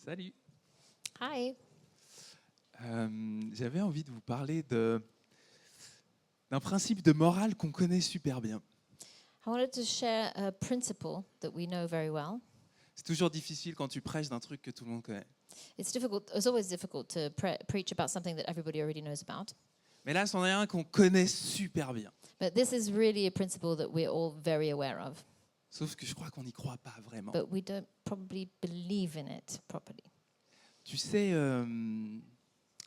Salut. Hi. J'avais envie de vous parler d'un principe de morale qu'on connaît super bien. I wanted to share a principle that we know very well. C'est toujours difficile quand tu prêches d'un truc que tout le monde connaît. It's always difficult to preach about something that everybody already knows about. Mais là, c'en est un qu'on connaît super bien. But this is really a principle that we're all very aware of. Sauf que je crois qu'on n'y croit pas vraiment. But we don't probably believe in it properly. Tu sais...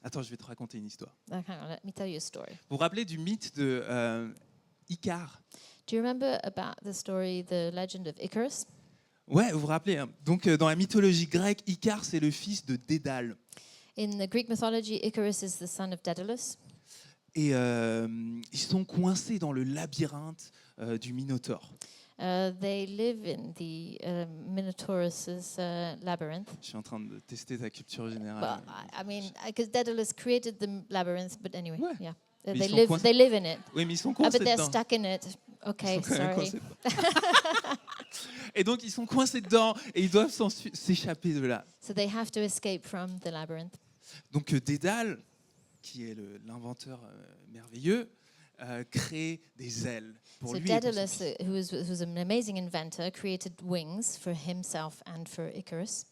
Attends, je vais te raconter une histoire. Hang on, let me tell you a story. Vous vous rappelez du mythe de Icare? Do you remember about the story, the legend of Icarus? Ouais, vous vous rappelez. Hein. Donc, dans la mythologie grecque, Icare, c'est le fils de Dédale. In the Greek mythology, Icarus is the son of Daedalus. Et ils sont coincés dans le labyrinthe du Minotaure. They live in the Minotaurus's labyrinth. Je suis en train de tester ta culture générale. Well, I mean, because Daedalus created the labyrinth, but anyway, Ouais. yeah. Mais They ils sont live, coincés- they live in it. Oui, mais ils sont Ah, coincés but they're dedans. stuck in it. Ils Okay, sont quand même sorry. coincés dedans. Et donc, ils sont coincés dedans et ils doivent s'échapper de là. So they have to escape from the labyrinth. Donc, Dédale, qui est l'inventeur merveilleux, crée des ailes pour So lui et pour son Daedalus, fils. who was an amazing inventor, created wings for himself and for Icarus.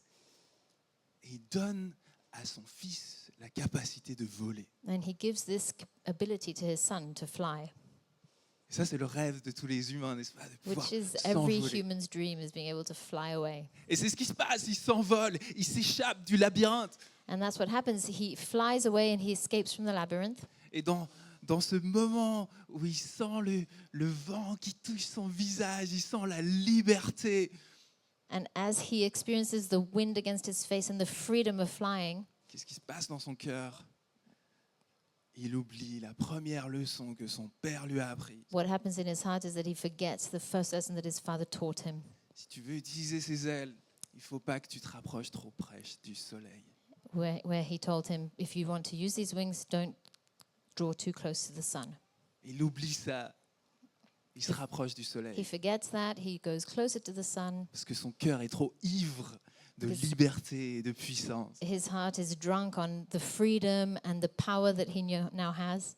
Et il donne à son fils la capacité de voler. And he gives this ability to his son to fly, Et ça, c'est le rêve de tous les humains, n'est-ce pas, de pouvoir which is every s'envoler. human's dream, is being able to fly away. Et c'est ce qui se passe, il s'envole, il s'échappe du labyrinthe. And that's what happens. He flies away and he escapes from the labyrinth. Et dans ce moment où il sent le vent qui touche son visage, il sent la liberté, And as he experiences the wind against his face and the freedom of flying, qu'est-ce qui se passe dans son cœur? Il oublie la première leçon que son père lui a apprise. what happens in his heart is that he forgets the first lesson that his father taught him. Si tu veux utiliser ses ailes, il ne faut pas que tu te rapproches trop près du soleil. Where he told him, if you want to use these wings, don't draw too close to the sun. Il oublie ça. Il se rapproche du He soleil forgets that. He goes closer to the sun. parce que son cœur est trop ivre de Because- liberté et de puissance. His heart is drunk on the freedom and the power that he now has.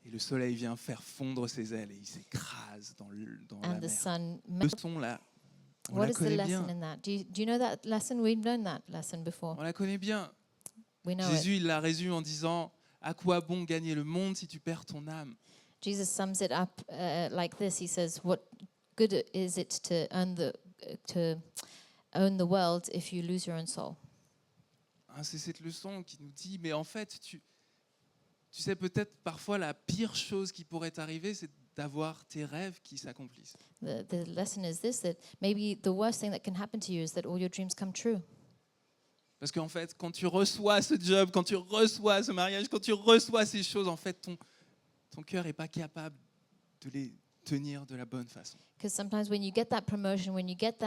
Et le soleil vient faire fondre ses ailes et il s'écrase dans la And the mer. sun Le melts. son là, on What la is the connaît lesson bien. in that? Do you know that lesson? We've known that lesson before. On la connaît bien. We know it. Jésus, il la résume en disant « À quoi bon gagner le monde si tu perds ton âme ?» Jesus sums it up like this. He says, "What good is it to own the world if you lose your own soul?" Hein, c'est cette leçon qui nous dit « Mais en fait, tu sais peut-être parfois la pire chose qui pourrait t'arriver, c'est d'avoir tes rêves qui s'accomplissent. The lesson is this: that maybe the worst thing that can happen to you is that all your dreams come true. Parce qu'en fait, quand tu reçois ce job, quand tu reçois ce mariage, quand tu reçois ces choses, en fait, ton cœur n'est pas capable de les tenir de la bonne façon. Because sometimes when you get that promotion, when you get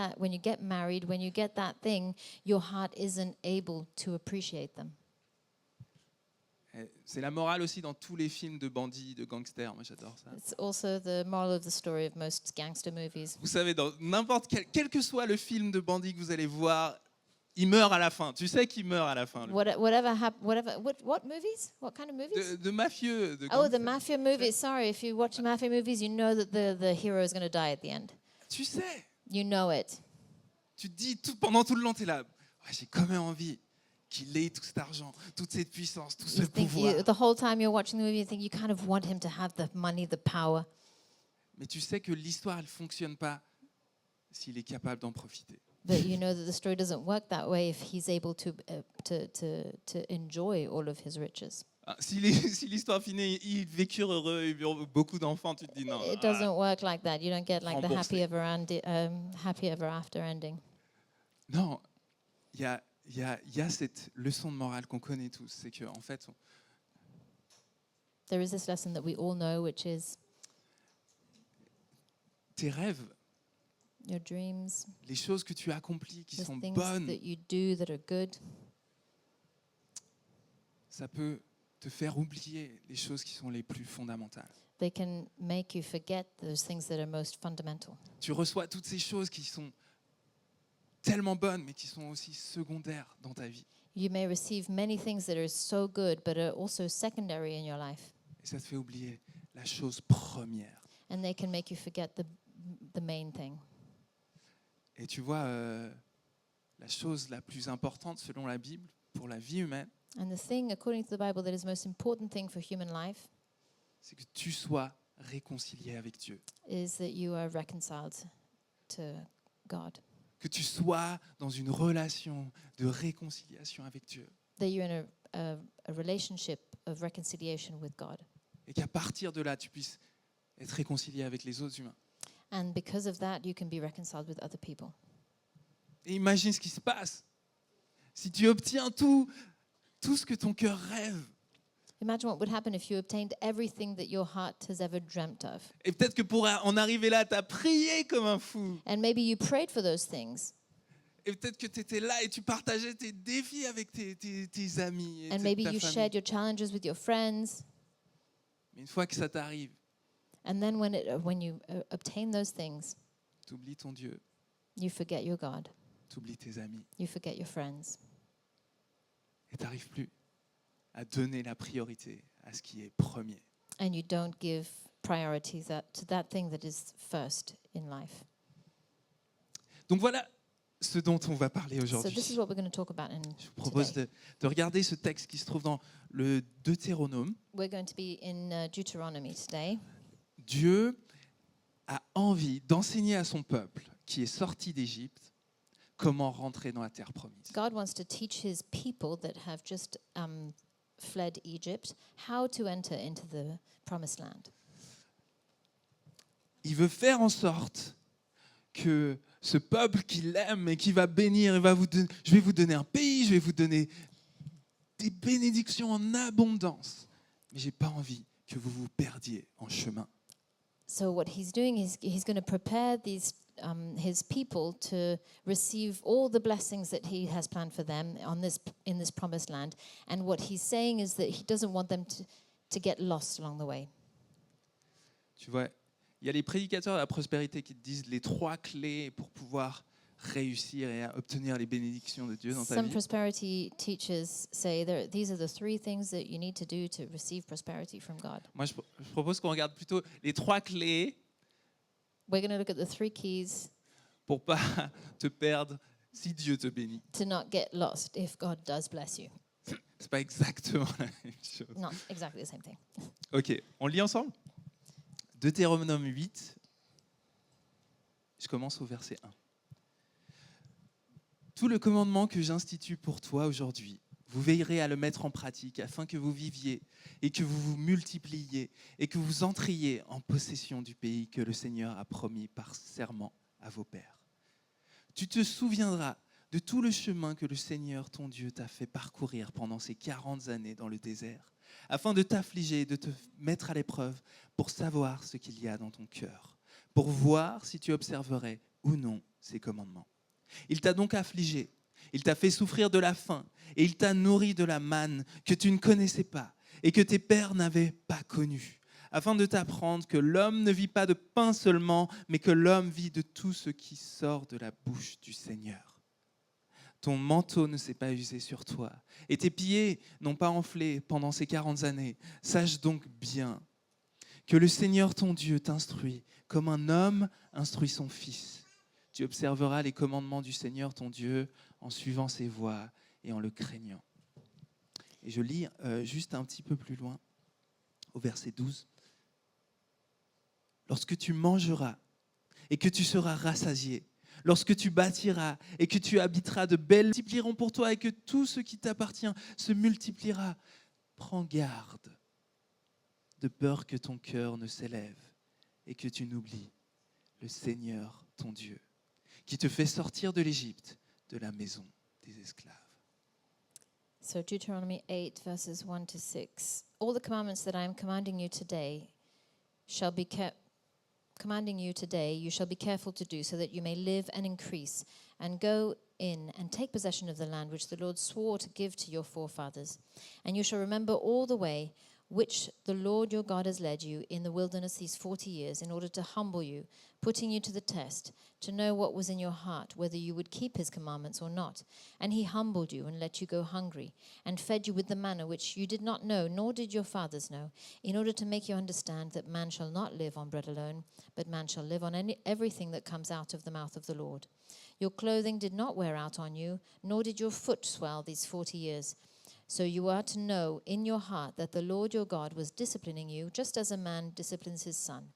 married, when you get that thing, your heart isn't able to appreciate them. Et c'est la morale aussi dans tous les films de bandits, de gangsters. Moi, j'adore ça. It's also the moral of the story of most gangster movies. Vous savez, dans n'importe quel que soit le film de bandit que vous allez voir, il meurt à la fin. Tu sais qu'il meurt à la fin. What movies? What kind of movies? De mafieux. De Oh, the gangsters. mafia movies. Sorry, if you watch mafia movies, you know that the hero is going to die at the end. Tu sais, You know it. tu te dis pendant tout le long, tu es là. Ouais, j'ai quand même envie qu'il ait tout cet argent, toute cette puissance, tout ce You think pouvoir. the whole time you're watching the movie, you think you kind of want him to have the money, the power. Mais tu sais que l'histoire, elle ne fonctionne pas s'il est capable d'en profiter. But you know that the story doesn't work that way if he's able to enjoy all of his riches. Ah, si l'histoire finit, ils vécurent heureux, ils eurent beaucoup d'enfants, tu te dis non. It doesn't work like that. You don't get like the Remboursé. happy ever after ending. Non, il y a cette leçon de morale qu'on connaît tous, c'est que en fait, There is this lesson that we all know, which is tes rêves, your dreams, les choses que tu accomplis qui the sont things bonnes, that you do that are good, ça peut te faire oublier les choses qui sont les plus fondamentales. they can make you forget those things that are most fundamental. Tu reçois toutes ces choses qui sont tellement bonnes, mais qui sont aussi secondaires dans ta vie. You may receive many things that are so good, but are also secondary in your life. Et ça te fait oublier la chose première. And they can make you forget the main thing. Et tu vois, la chose la plus importante selon la Bible pour la vie humaine, And the thing, according to the Bible, that is the most important thing for human life c'est que tu sois réconcilié avec Dieu. is that you are reconciled to God. Que tu sois dans une relation de réconciliation avec Dieu. That you're in a relationship of reconciliation with God. Et qu'à partir de là, tu puisses être réconcilié avec les autres humains. And because of that, you can be reconciled with other people. Et imagine ce qui se passe. Si tu obtiens tout ce que ton cœur rêve, Imagine what would happen if you obtained everything that your heart has ever dreamt of. et peut-être que pour en arriver là, tu as prié comme un fou. And maybe you prayed for those things. Et peut-être que tu étais là et tu partageais tes défis avec tes amis et And maybe ta you famille. shared your challenges with your friends. Mais une fois que ça t'arrive, And then when you obtain those things, tu oublies ton Dieu, you forget your God. tu oublies tes amis. You forget your friends. Et tu n'arrives plus à donner la priorité à ce qui est premier. And you don't give priority to that thing that is first in life. Donc voilà ce dont on va parler So aujourd'hui. this is what we're going to talk about Je vous propose today. de regarder ce texte qui se trouve dans le Deutéronome. We're going to be in Deuteronomy today. Dieu a envie d'enseigner à son peuple qui est sorti d'Égypte comment rentrer dans la terre promise. God wants to teach his people that have just fled Egypt how to enter into the promised land. Il veut faire en sorte que ce peuple qu'il aime et qui va bénir, je vais vous donner un pays, je vais vous donner des bénédictions en abondance. Mais j'ai pas envie que vous vous perdiez en chemin. So what he's doing is he's going to prepare his people to receive all the blessings that he has planned for them in this promised land. And what he's saying is that he doesn't want them to get lost along the way. Tu vois, il y a les prédicateurs de la prospérité qui te disent les 3 clés pour pouvoir réussir et obtenir les bénédictions de Dieu dans ta Some vie. prosperity teachers say these are the 3 things that you need to do to receive prosperity from God. Moi, je propose qu'on regarde plutôt les 3 clés We're going to look at the 3 keys pour pas te perdre si Dieu te bénit. to not get lost if God does bless you. C'est pas exactement la même chose. Not exactly the same thing. Ok, on lit ensemble. Deutéronome 8. Je commence au verset 1. Tout le commandement que j'institue pour toi aujourd'hui, vous veillerez à le mettre en pratique afin que vous viviez et que vous vous multipliiez et que vous entriez en possession du pays que le Seigneur a promis par serment à vos pères. Tu te souviendras de tout le chemin que le Seigneur ton Dieu t'a fait parcourir pendant ces 40 années dans le désert, afin de t'affliger et de te mettre à l'épreuve pour savoir ce qu'il y a dans ton cœur, pour voir si tu observerais ou non ses commandements. Il t'a donc affligé, il t'a fait souffrir de la faim et il t'a nourri de la manne que tu ne connaissais pas et que tes pères n'avaient pas connue, afin de t'apprendre que l'homme ne vit pas de pain seulement, mais que l'homme vit de tout ce qui sort de la bouche du Seigneur. Ton manteau ne s'est pas usé sur toi et tes pieds n'ont pas enflé pendant ces 40 années. Sache donc bien que le Seigneur ton Dieu t'instruit comme un homme instruit son fils. Tu observeras les commandements du Seigneur ton Dieu en suivant ses voies et en le craignant. Et je lis juste un petit peu plus loin, au verset 12. Lorsque tu mangeras et que tu seras rassasié, lorsque tu bâtiras et que tu habiteras, de belles multiplieront pour toi et que tout ce qui t'appartient se multipliera. Prends garde, de peur que ton cœur ne s'élève et que tu n'oublies le Seigneur ton Dieu, qui te fait sortir de l'Égypte, de la maison des esclaves. So Deuteronomy 8, verses 1 to 6. All the commandments that I am commanding you today shall be you shall be careful to do, so that you may live and increase, and go in and take possession of the land which the Lord swore to give to your forefathers. And you shall remember all the way which the Lord your God has led you in the wilderness these 40 years, in order to humble you, putting you to the test, to know what was in your heart, whether you would keep his commandments or not. And he humbled you and let you go hungry, and fed you with the manna which you did not know, nor did your fathers know, in order to make you understand that man shall not live on bread alone, but man shall live on everything that comes out of the mouth of the Lord. Your clothing did not wear out on you, nor did your foot swell these 40 years. So you are to know in your heart that the Lord your God was disciplining you, just as a man disciplines his son.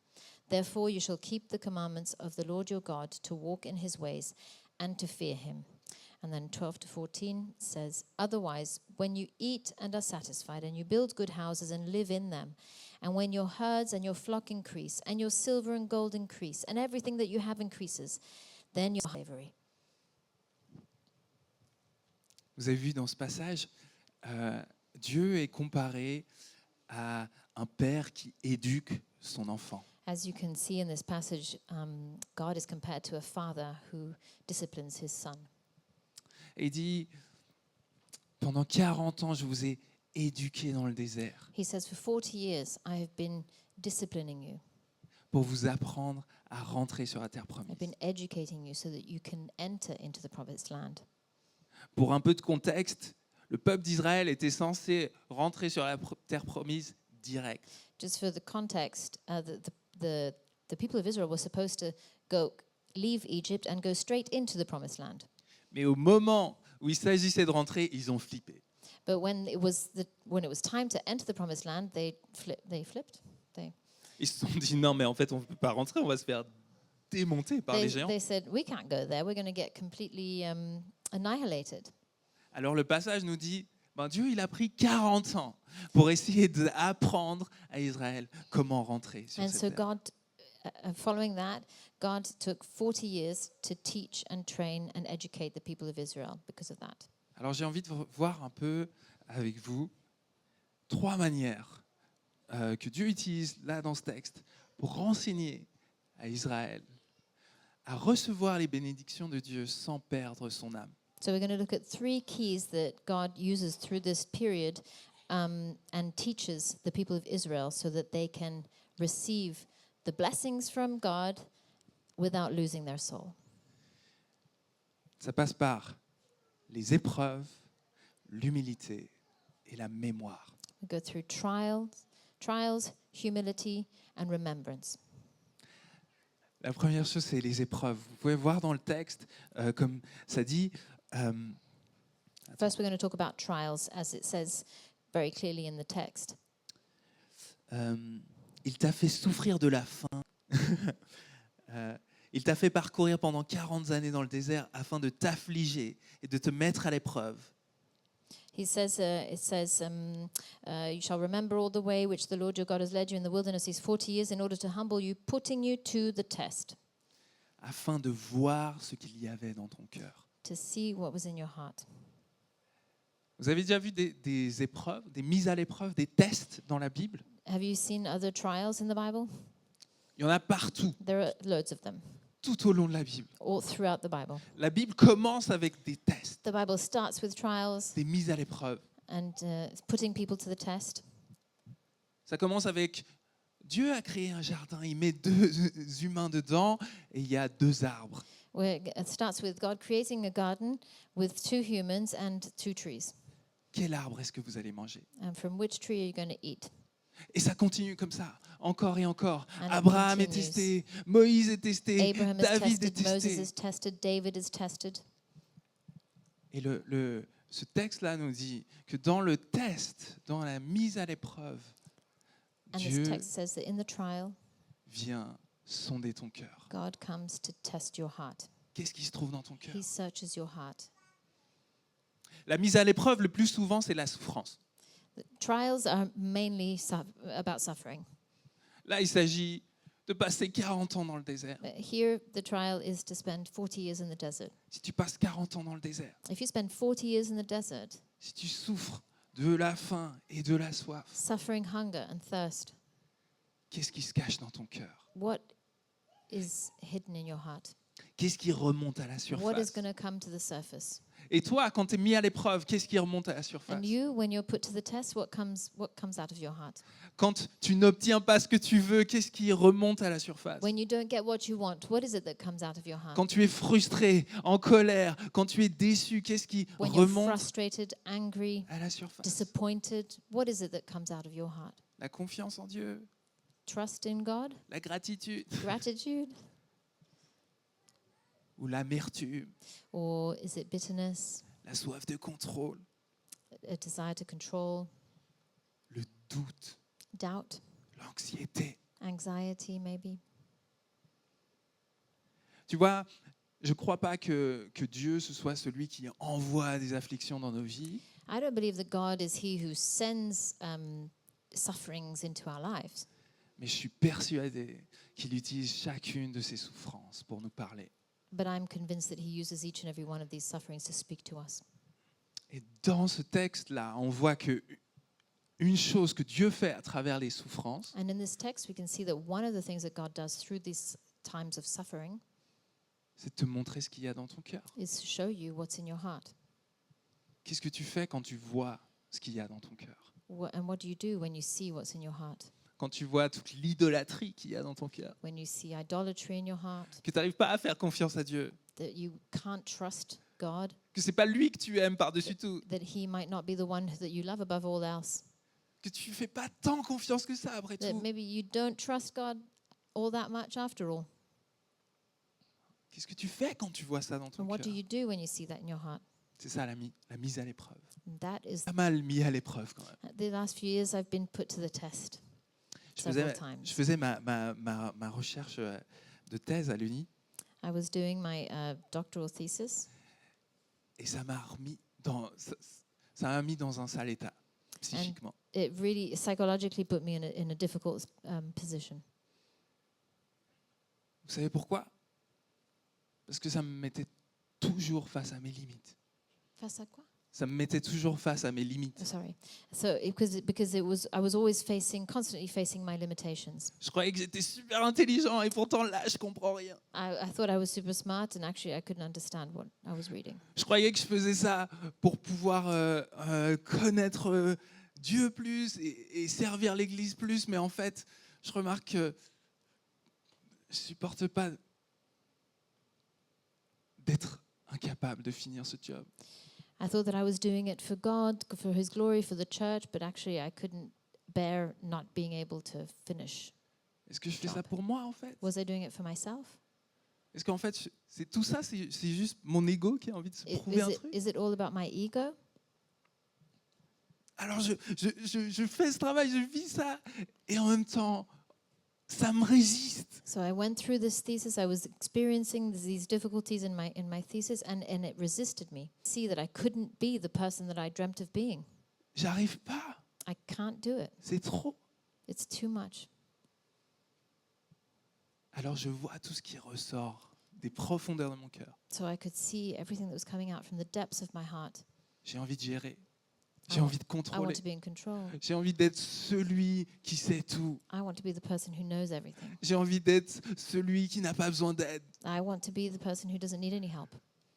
Therefore you shall keep the commandments of the Lord your God, to walk in his ways and to fear him. And then 12 to 14 says, otherwise, when you eat and are satisfied, and you build good houses and live in them, and when your herds and your flock increase, and your silver and gold increase, and everything that you have increases, then your slavery. Vous avez vu dans ce passage, Dieu est comparé à un père qui éduque son enfant. As you can see in this passage, God is compared to a father who disciplines his son. Et il dit, pendant 40 ans, je vous ai éduqué dans le désert He says, for 40 years I have been disciplining you. pour vous apprendre à rentrer sur la terre promise. I've been educating you so that you can enter into the promised land. Pour un peu de contexte, le peuple d'Israël était censé rentrer sur la terre promise direct. Just for the context, the people of Israel were supposed to leave Egypt and go straight into the promised land. Mais au moment où il s'agissait de rentrer, ils ont flippé. But when it was time to enter the promised land, they flipped. Ils se sont dit non, mais en fait, on ne peut pas rentrer, on va se faire démonter par les géants. They said, we can't go there. We're going to get completely annihilated. Alors le passage nous dit, Dieu, il a pris 40 ans pour essayer d'apprendre à Israël comment rentrer sur And cette so terre. God, following that, God took 40 years to teach and train and educate the people of Israel because of that. Alors j'ai envie de voir un peu avec vous 3 manières que Dieu utilise là dans ce texte pour renseigner à Israël à recevoir les bénédictions de Dieu sans perdre son âme. So we're going to look at 3 keys that God uses through this period and teaches the people of Israel so that they can receive the blessings from God without losing their soul. Ça passe par les épreuves, l'humilité et la mémoire. We go through trials, humility, and remembrance. La première chose, c'est les épreuves. Vous pouvez voir dans le texte, comme ça dit, First, we're going to talk about trials, as it says very clearly in the text. il t'a fait souffrir de la faim. Il t'a fait parcourir pendant 40 années dans le désert afin de t'affliger et de te mettre à l'épreuve. He says, you shall remember all the way which the Lord your God has led you in the wilderness these 40 years in order to humble you, putting you to the test. Afin de voir ce qu'il y avait dans ton cœur. To see what was in your heart. Vous avez déjà vu des épreuves, des mises à l'épreuve, des tests dans la Bible? Have you seen other trials in the Bible? Il y en a partout, There are loads of them, tout au long de la Bible. all throughout the Bible. La Bible commence avec des tests, The Bible starts with trials des mises à l'épreuve. and putting people to the test. Ça commence avec Dieu a créé un jardin, il met 2 humains dedans et il y a 2 arbres. It starts with God creating a garden with 2 humans and 2 trees. Quel arbre est-ce que vous allez manger? And from which tree are you going to eat? Et ça continue comme ça, encore et encore. And it Abraham est continues. testé, Moïse est testé, Abraham is David est tested, Moses testé. is tested, David is tested. Et ce texte-là nous dit que dans le test, dans la mise à l'épreuve, And Dieu this text says that in the trial, vient sonder ton cœur. God comes to test your heart. Qu'est-ce qui se trouve dans ton cœur? He searches your heart. La mise à l'épreuve, le plus souvent, c'est la souffrance. The trials are mainly about suffering. Là, il s'agit de passer 40 ans dans le désert. But here, the trial is to spend 40 years in the desert. Si tu passes 40 ans dans le désert, If you spend 40 years in the desert, si tu souffres de la faim et de la soif, suffering hunger and thirst, qu'est-ce qui se cache dans ton cœur? what is hidden in your heart? Qu'est-ce qui remonte à la What is surface? going to come to the surface? Et toi, quand tu es mis à l'épreuve, qu'est-ce qui remonte à la surface? And you, when you're put to the test, what comes out of your heart? Quand tu n'obtiens pas ce que tu veux, qu'est-ce qui remonte à la surface? When you don't get what you want, what is it that comes out of your heart? Quand tu es frustré, en colère, quand tu es déçu, qu'est-ce qui When you're remonte frustrated, angry, à la surface? disappointed, what is it that comes out of your heart? La confiance en Dieu, Trust in God, la gratitude gratitude, ou l'amertume, or is it bitterness, la soif de contrôle, a desire to control, le doute, doubt, l'anxiété. anxiety maybe? Tu vois, je ne crois pas que Dieu, ce soit celui qui envoie des afflictions dans nos vies, I don't believe that God is he who sends sufferings into our lives, mais je suis persuadé qu'il utilise chacune de ces souffrances pour nous parler. but I'm convinced that he uses each and every one of these sufferings to speak to us. Et dans ce texte-là, on voit que une chose que Dieu fait à travers les souffrances, And in this text, we can see that one of the things that God does through these times of suffering c'est de te montrer ce qu'il y a dans ton cœur. is to show you what's in your heart. Qu'est-ce que tu fais quand tu vois ce qu'il y a dans ton cœur? And what do you do when you see what's in your heart? Quand tu vois toute l'idolâtrie qu'il y a dans ton cœur? When you see idolatry in your heart, Que tu n'arrives pas à faire confiance à Dieu? that you can't trust God, Que c'est pas lui que tu aimes par-dessus tout? that he might not be the one that you love above all else, Que tu fais pas tant confiance que ça après that tout? maybe you don't trust God all that much after all. Qu'est-ce que tu fais quand tu vois ça dans ton And what do cœur? you do when you see that in your heart? C'est ça la mise à l'épreuve. And that is, Pas mal mis à l'épreuve quand même. the last few years I've been put to the test several times. Je faisais ma recherche de thèse à l'Uni I was doing my doctoral thesis, et ça m'a mis dans un sale état psychiquement. it really psychologically put me in a difficult position. Vous savez pourquoi? Parce que ça me mettait toujours face à mes limites. Face à quoi? Ça me mettait toujours face à mes limites. Oh, sorry. So because I was always constantly facing my limitations. Je croyais que j'étais super intelligent et pourtant là, je comprends rien. I thought I was super smart, and actually I couldn't understand what I was reading. Je croyais que je faisais ça pour pouvoir connaître Dieu plus et servir l'Église plus, mais en fait, je remarque que je supporte pas d'être incapable de finir ce job. I thought that I was doing it for God, for His glory, for the church, but actually I couldn't bear not being able to finish. Est-ce que je fais ça Job. pour moi en fait? Was I doing it for myself? Est-ce qu'en fait, c'est tout ça, c'est juste mon ego qui a envie de se prouver un truc? Is it all about my ego? Alors je fais ce travail, je vis ça, et en même temps, ça me résiste. So I went through this thesis. I was experiencing these difficulties in my thesis, and it resisted me. See that I couldn't be the person that I dreamt of being. J'arrive pas, I can't do it. c'est trop. It's too much. Alors je vois tout ce qui ressort des profondeurs de mon cœur. So I could see everything that was coming out from the depths of my heart. J'ai envie de gérer, I j'ai want- envie de I want contrôler, to be in control. j'ai envie d'être celui qui sait tout. I want to be the person who knows everything. J'ai envie d'être celui qui n'a pas besoin d'aide. I want to be the person who doesn't need any help.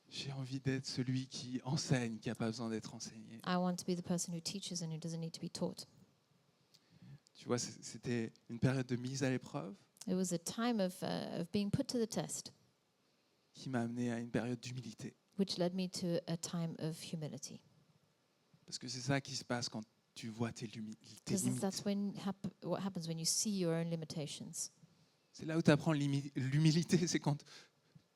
J'ai envie d'être celui qui enseigne, qui n'a pas besoin d'être enseigné. I want to be the person who teaches and who doesn't need to be taught. Tu vois, c'était une période de mise à l'épreuve It was a time of being put to the test, qui m'a amené à une période d'humilité. which led me to a time of humility. Parce que c'est ça qui se passe quand tu vois tes limites. Because that's what happens when you see your own limitations. C'est là où tu apprends l'humilité, c'est quand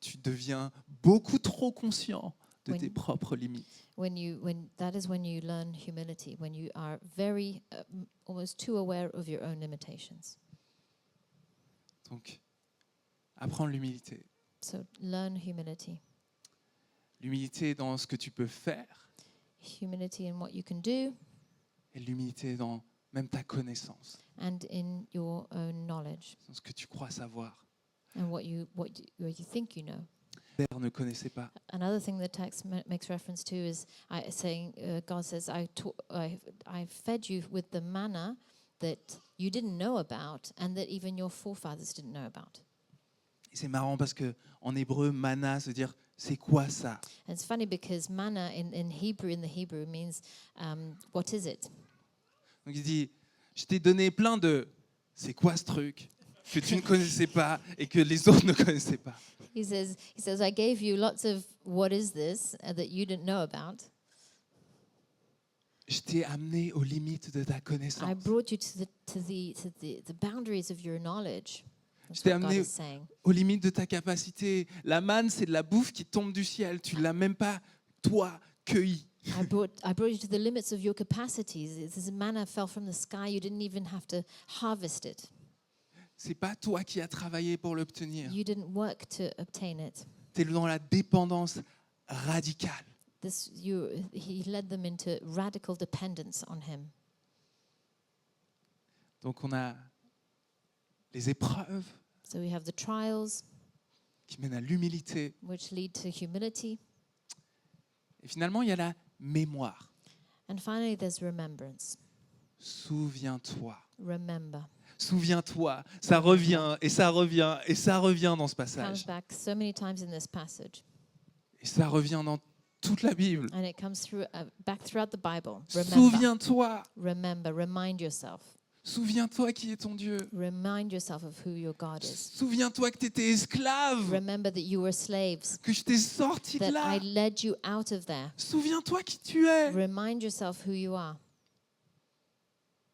tu deviens beaucoup trop conscient de tes propres limites. That is when you learn humility, when you are very almost too aware of your own limitations. Donc, apprendre l'humilité. So learn humility. L'humilité dans ce que tu peux faire Humility in what you can do et l'humilité dans même ta connaissance, and in your own knowledge dans ce que tu crois savoir. and what you think you know. Père ne connaissait pas. Another thing the text makes reference to is God says, I fed you with the manna that you didn't know about and that even your forefathers didn't know about. Et c'est marrant parce que en hébreu, manna, ça veut dire c'est quoi ça? And it's funny because manna in the Hebrew means, what is it? Donc il dit, je t'ai donné plein de c'est quoi ce truc que tu ne connaissais pas et que les autres ne connaissaient pas. He says, I gave you lots of what is this that you didn't know about. Je t'ai amené aux limites de ta I connaissance. brought you to the boundaries of your knowledge. That's Je t'ai what God amené is saying. aux limites de ta capacité. La manne, c'est de la bouffe qui tombe du ciel. Tu l'as même pas, toi, cueillie. I brought you to the limits of your capacities. This manna fell from the sky. You didn't even have to harvest it. C'est pas toi qui as travaillé pour l'obtenir. You didn't work to obtain it. Tu es dans la dépendance radicale. He led them into radical dependence on him. Donc on a les épreuves So we have the trials, qui mènent à l'humilité. which lead to humility. Et finalement, il y a la mémoire. And finally, there's remembrance. Souviens-toi. Remember. Souviens-toi. Ça revient et ça revient et ça revient dans ce It comes passage. back so many times in this passage. Et ça revient dans toute la Bible. And it comes back throughout the Bible. Remember. Souviens-toi. Remember. Remind yourself. Souviens-toi qui est ton Dieu. Remind yourself of who your God is. Souviens-toi que tu étais esclave, Remember that you were slaves, que je t'ai sorti de that là. I led you out of there. Souviens-toi qui tu es. Remind yourself who you are.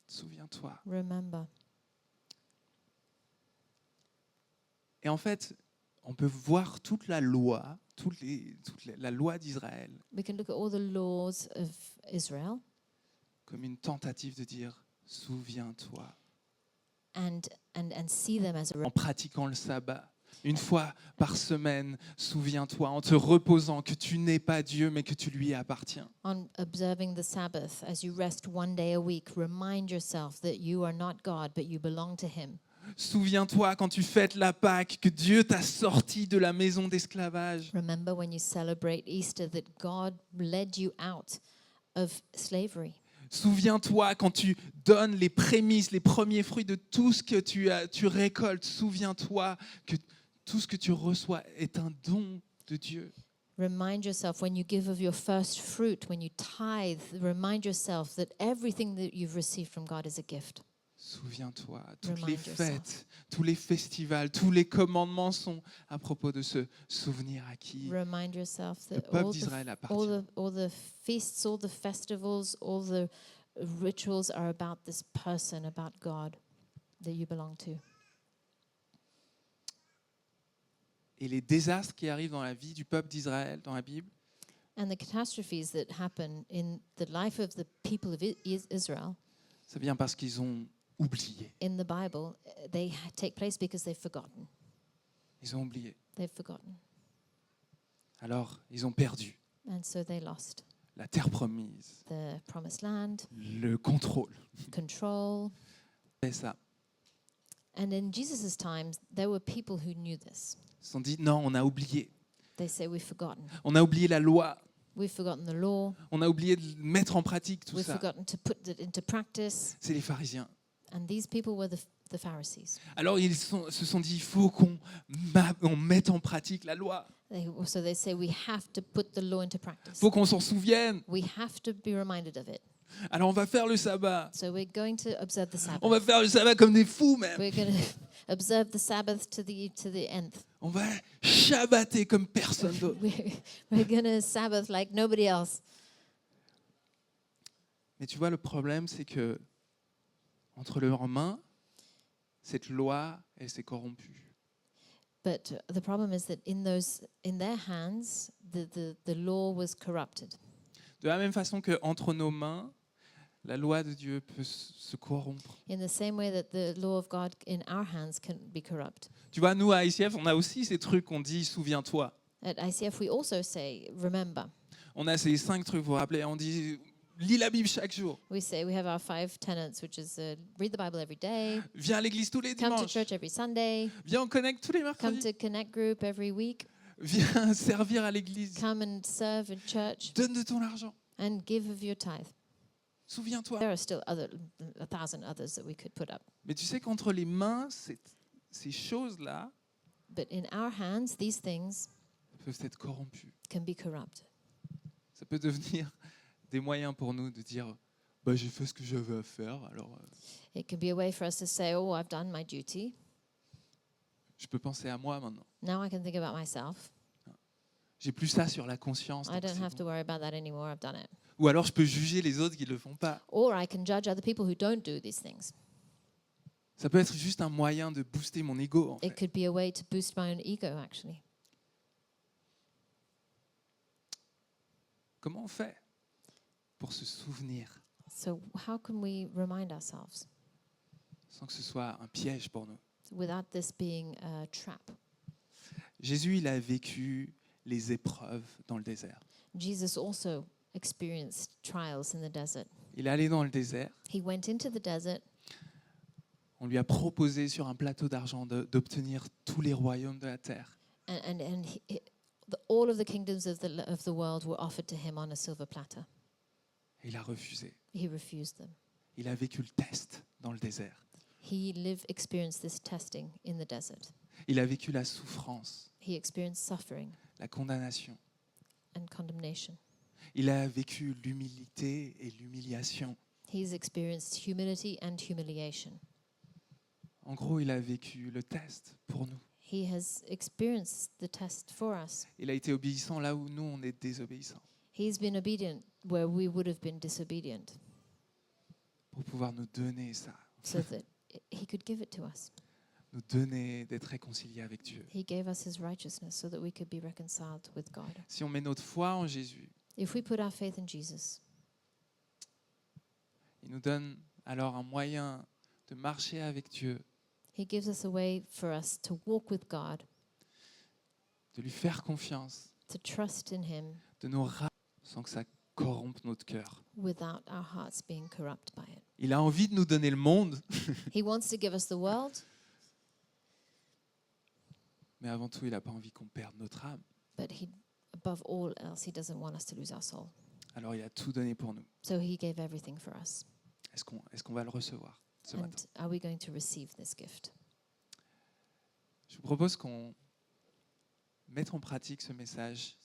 Souviens-toi. Remember. Et en fait, on peut voir toute la loi, la loi d'Israël We can look at all the laws of Israel comme une tentative de dire souviens-toi. and see them as En pratiquant le sabbat, une fois par semaine, souviens-toi, en te reposant que tu n'es pas Dieu, mais que tu lui appartiens. on observing the Sabbath as you rest one day a week. Remind yourself that you are not God, but you belong to Him. Souviens-toi quand tu fêtes la Pâque que Dieu t'a sorti de la maison d'esclavage. Remember when you celebrate Easter that God led you out of slavery. Souviens-toi quand tu donnes les prémices, les premiers fruits de tout ce que tu récoltes. Souviens-toi que tout ce que tu reçois est un don de Dieu. Remind yourself when you give of your first fruit, when you tithe, remind yourself that everything that you've received from God is a gift. Souviens-toi, toutes Remind les yourself. fêtes, tous les festivals, tous les commandements sont à propos de ce souvenir à qui Remind yourself le that peuple d'Israël appartient. all the feasts, all the festivals, all the rituals are about this person, about God that you belong to. Et les désastres qui arrivent dans la vie du peuple d'Israël, dans la Bible, And the catastrophes that happen in the life of the people of Israel ça vient parce qu'ils ont oublié. in the Bible, they take place because they've forgotten. Ils ont oublié. They've forgotten. Alors, ils ont perdu And so they lost la terre promise, the promised land, le contrôle. control. C'est ça. And in Jesus' times, there were people who knew this. Ils se sont dit, non, on a oublié. They say, we've forgotten. On a oublié la loi. We've forgotten the law. On a oublié de mettre en pratique tout We've ça. forgotten to put it into practice. C'est les pharisiens. And these people were the Pharisees. Alors, se sont dit, il faut qu'on mette en pratique la loi. So they say, we have to put the law into Il practice. faut qu'on s'en souvienne. We have to be reminded of it. Alors, on va faire le sabbat. So we're going to observe the On va Sabbath. faire le sabbat comme des fous même. We're going to observe the Sabbath to the nth. On va shabbater comme personne d'autre. We're going to Sabbath like nobody else. Mais tu vois, le problème, c'est que entre leurs mains, cette loi, elle s'est corrompue. But the problem is that in their hands, the law was corrupted. De la même façon qu'entre nos mains, la loi de Dieu peut se corrompre. In the same way that the law of God in our hands can be corrupt. Tu vois, nous, à ICF, on a aussi ces trucs qu'on dit « souviens-toi At ICF, we also say, remember. ». On a ces 5 trucs, vous vous rappelez, on dit « lis la Bible chaque jour, We have our 5 tenets, which is read the Bible every day, viens à l'église tous les come to dimanches, church every Sunday, viens on connecte tous les come mercredis, to Connect Group every week, viens servir à l'église, come and serve in church, donne de ton argent, and give of your tithe. souviens-toi ». There are still 1,000 others that we could put up. Mais tu sais qu'entre les mains, ces choses-là, But in our hands, these things peuvent être corrompus. can be corrupt. Ça peut devenir des moyens pour nous de dire bah, j'ai fait ce que j'avais à faire, alors It can be a way for us to say, oh, I've done my duty. je peux penser à moi maintenant. Now I can think about myself. J'ai plus ça sur la conscience. I donc don't c'est have bon. to worry about that anymore. I've done it. Ou alors je peux juger les autres qui ne le font pas. Or I can judge other people who don't do these things. Ça peut être juste un moyen de booster mon ego. En It fait. could be a way to boost my own ego, actually. Comment on fait pour se souvenir So how can we remind ourselves sans que ce soit un piège pour nous? without this being a trap? Jésus, il a vécu les épreuves dans le désert. Jesus also experienced trials in the desert. Il est allé dans le désert. He went into the desert. On lui a proposé sur un plateau d'argent d'obtenir tous les royaumes de la terre. All of the kingdoms of the world were offered to him on a silver platter. Et il a refusé. He refused them. Il a vécu le test dans le désert. He experienced this testing in the desert. Il a vécu la souffrance, He experienced suffering la condamnation. and condemnation. Il a vécu l'humilité et l'humiliation. He's experienced humility and humiliation. En gros, il a vécu le test pour nous. He has experienced the test for us. Il a été obéissant là où nous, on est désobéissants, He's been obedient where we would have been disobedient, pour pouvoir nous donner ça, so that he could give it to us. nous donner d'être réconciliés avec Dieu. He gave us his righteousness so that we could be reconciled with God. Si on met notre foi en Jésus, If we put our faith in Jesus, il nous donne alors un moyen de marcher avec Dieu, he gives us a way for us to walk with God, de lui faire confiance, to trust in him de nous rappeler sans que ça corrompe notre cœur. without our hearts being corrupt by it. Il a envie de nous donner le monde, He wants to give us the world, mais avant tout, il n'a pas envie qu'on perde notre âme. but above all else, he doesn't want us to lose our soul. Alors il a tout donné pour nous. So he gave everything for us. Est-ce qu'on va le recevoir ce matin? And are we going to receive this gift? Je vous propose qu'on mette en pratique ce message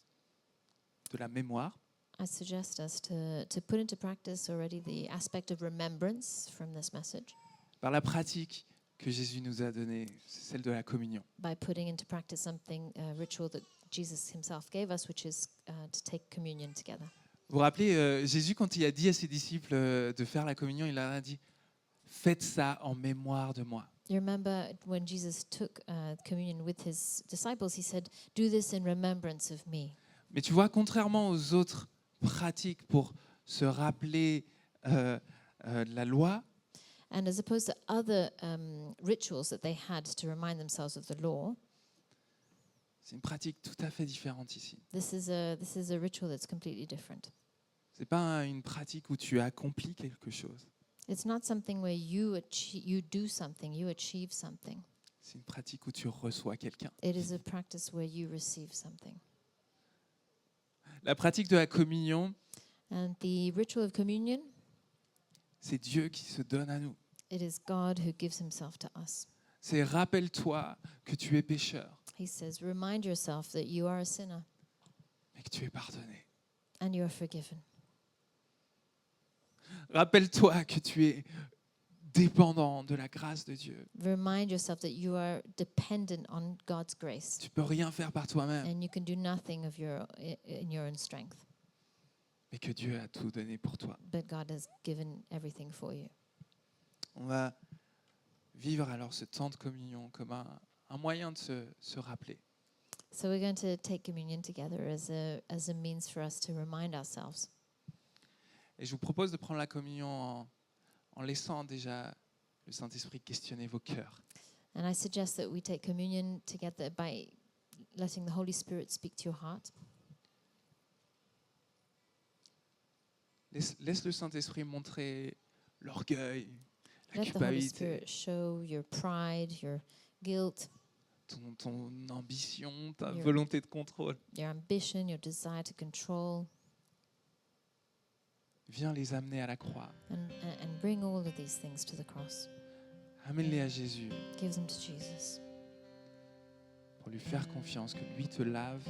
de la mémoire. I suggest us to put into practice already the aspect of remembrance from this message Par la pratique que Jésus nous a donnée, c'est celle de la communion. by putting into practice something, a ritual that Jesus himself gave us, which is to take communion together. Vous vous rappelez, Jésus, quand il a dit à ses disciples de faire la communion, il leur a dit « Faites ça en mémoire de moi ». You remember when Jesus took communion with his disciples, he said, "Do this in remembrance of me." Mais tu vois, contrairement aux autres pratiques pour se rappeler la loi, And as opposed to other rituals that they had to remind themselves of the law, c'est une pratique tout à fait différente ici. this is a ritual that's completely different. C'est pas une pratique où tu accomplis quelque chose. It's not something where you do something, you achieve something. C'est une pratique où tu reçois quelqu'un. It is a practice where you receive something. La pratique de la communion, And the ritual of communion, c'est Dieu qui se donne à nous. it is God who gives himself to us. C'est rappelle-toi que tu es pécheur, He says, remind yourself that you are a sinner mais que tu es pardonné. and you are forgiven. Rappelle-toi que tu es dépendant de la grâce de Dieu. Remind yourself that you are dependent on God's grace Tu peux rien faire par toi-même, and you can do nothing in your own strength, mais que Dieu a tout donné pour toi. but God has given everything for you. On va vivre alors ce temps de communion comme un moyen de se rappeler. So we're going to take communion together as a means for us to remind ourselves. Et je vous propose de prendre la communion en laissant déjà le Saint-Esprit questionner vos cœurs. And I suggest that we take communion together by letting the Holy Spirit speak to your heart. Laisse le Saint-Esprit montrer l'orgueil, la Let the Holy culpabilité, Spirit show your pride, your guilt, ton ambition, ta Your- volonté de contrôle. your ambition, your desire to control, Viens les amener à la croix. and bring all of these things to the cross. Amène-les à Jésus. Give them to Jesus. lui faire confiance, que lui te lave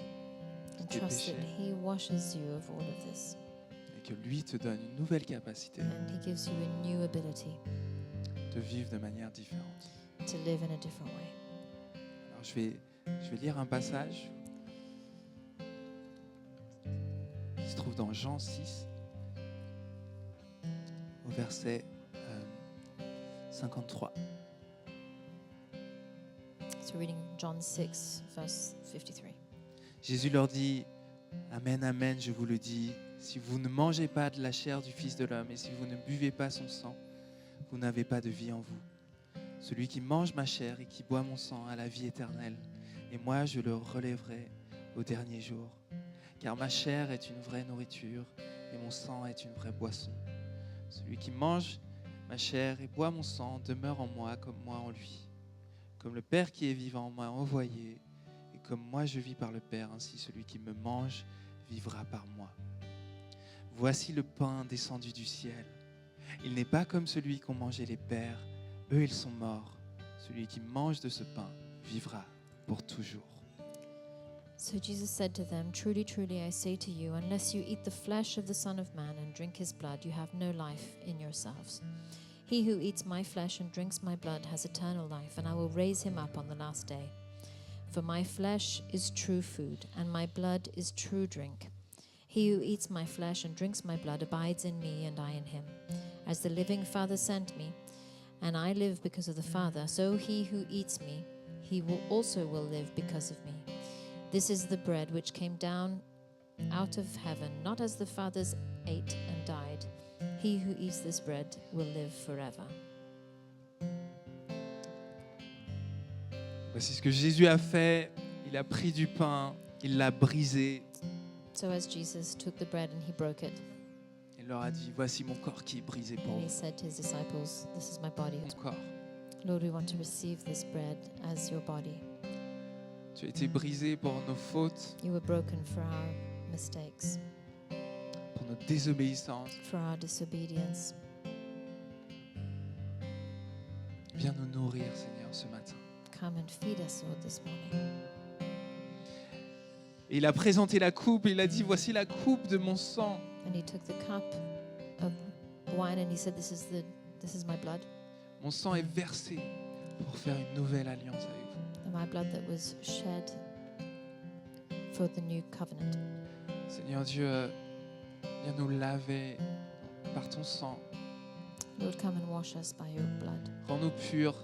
de And tes trust péchés that He washes you of all of this. et que lui te donne une nouvelle capacité And He gives you a new ability de vivre de manière différente. to live in a different way. Alors je vais lire un passage qui se trouve dans Jean 6, au verset 53. So reading John 6, verse 53. Jésus leur dit, Amen, Amen, je vous le dis, si vous ne mangez pas de la chair du Fils de l'homme et si vous ne buvez pas son sang, vous n'avez pas de vie en vous. Celui qui mange ma chair et qui boit mon sang a la vie éternelle, et moi je le relèverai au dernier jour. Car ma chair est une vraie nourriture et mon sang est une vraie boisson. Celui qui mange ma chair et boit mon sang demeure en moi comme moi en lui. Comme le Père qui est vivant m'a envoyé, et comme moi je vis par le Père, ainsi celui qui me mange vivra par moi. Voici le pain descendu du ciel. Il n'est pas comme celui qu'ont mangé les pères. Eux, ils sont morts. Celui qui mange de ce pain vivra pour toujours. So Jesus said to them, Truly, truly, I say to you, unless you eat the flesh of the Son of Man and drink his blood, you have no life in yourselves. He who eats my flesh and drinks my blood has eternal life, and I will raise him up on the last day. For my flesh is true food, and my blood is true drink. He who eats my flesh and drinks my blood abides in me, and I in him. As the living Father sent me, and I live because of the Father, so he who eats me, he also will live because of me. This is the bread which came down out of heaven, not as the fathers ate and died. He who eats this bread will live forever. Voici ce que Jésus a fait. Il a pris du pain, il l'a brisé. So as Jesus took the bread and he broke it, Il leur a dit, voici mon corps qui est brisé pour and he vous. said to his disciples, This is my body. Mon corps. Lord, we want to receive this bread as your body. Tu as été brisé pour nos fautes, You were broken for our mistakes, pour notre désobéissance. for our disobedience. Viens nous nourrir, Seigneur, ce matin. Come and feed us, Lord, this morning. Et il a présenté la coupe et il a dit, voici la coupe de mon sang. And he took the cup of wine and he said, This is my blood, Mon sang est versé pour faire une nouvelle alliance avec vous. and my blood that was shed for the new covenant. Seigneur Dieu, viens nous laver par ton sang. Lord, come and wash us by your blood. Rends-nous purs.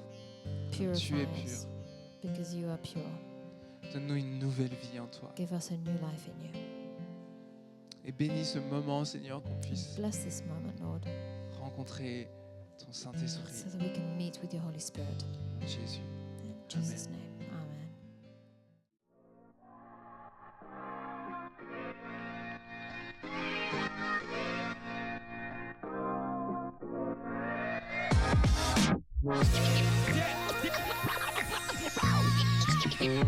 Purify Tu es us, pur. because you are pure. Donne-nous une nouvelle vie en toi. Give us a new life in you. Et bénis ce moment, Seigneur, qu'on puisse Bless this moment, Lord, rencontrer ton Saint-Esprit. so that we can meet with your Holy Spirit. Jésus. In Jesus' name, amen. Yeah.